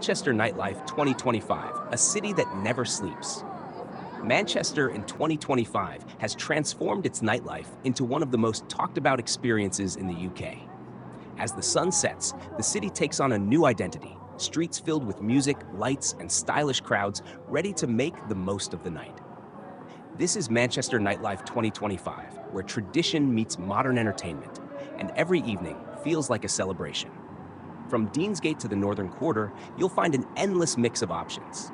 Manchester Nightlife 2025, a city that never sleeps. Manchester in 2025 has transformed its nightlife into one of the most talked about experiences in the UK. As the sun sets, the city takes on a new identity, streets filled with music, lights, and stylish crowds ready to make the most of the night. This is Manchester Nightlife 2025, where tradition meets modern entertainment, and every evening feels like a celebration. From Deansgate to the Northern Quarter, you'll find an endless mix of options.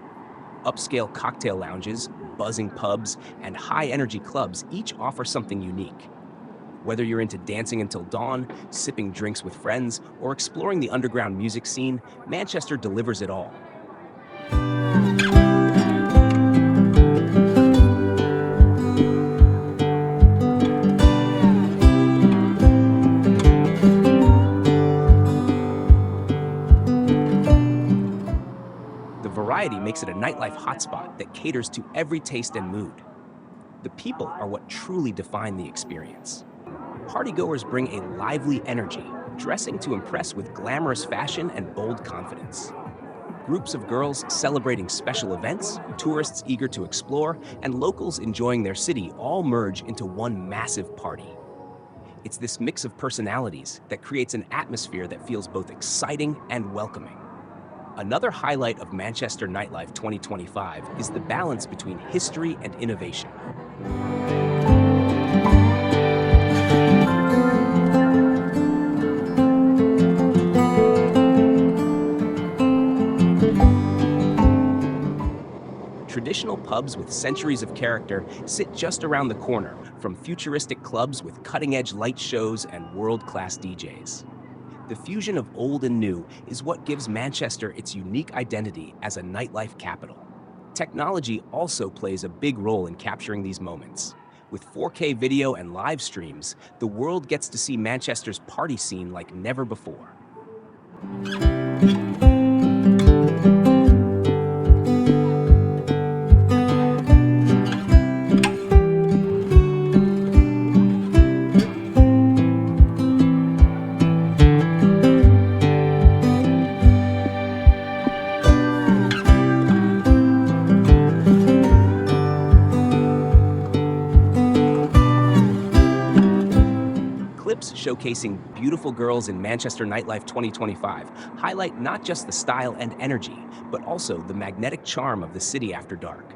Upscale cocktail lounges, buzzing pubs, and high-energy clubs each offer something unique. Whether you're into dancing until dawn, sipping drinks with friends, or exploring the underground music scene, Manchester delivers it all. The variety makes it a nightlife hotspot that caters to every taste and mood. The people are what truly define the experience. Partygoers bring a lively energy, dressing to impress with glamorous fashion and bold confidence. Groups of girls celebrating special events, tourists eager to explore, and locals enjoying their city all merge into one massive party. It's this mix of personalities that creates an atmosphere that feels both exciting and welcoming. Another highlight of Manchester Nightlife 2025 is the balance between history and innovation. Traditional pubs with centuries of character sit just around the corner from futuristic clubs with cutting-edge light shows and world-class DJs. The fusion of old and new is what gives Manchester its unique identity as a nightlife capital. Technology also plays a big role in capturing these moments. With 4K video and live streams, the world gets to see Manchester's party scene like never before. Clips showcasing beautiful girls in Manchester Nightlife 2025 highlight not just the style and energy, but also the magnetic charm of the city after dark.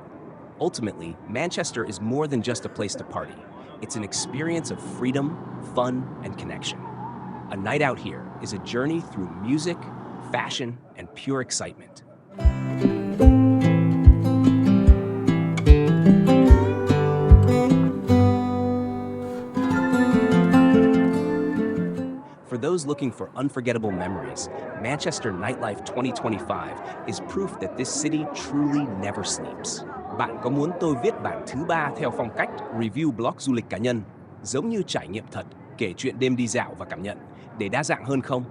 Ultimately, Manchester is more than just a place to party. It's an experience of freedom, fun, and connection. A night out here is a journey through music, fashion, and pure excitement. For those looking for unforgettable memories, Manchester Nightlife 2025 is proof that this city truly never sleeps. Bạn có muốn tôi viết bản thứ 3 theo phong cách review blog du lịch cá nhân, giống như trải nghiệm thật, kể chuyện đêm đi dạo và cảm nhận, để đa dạng hơn không?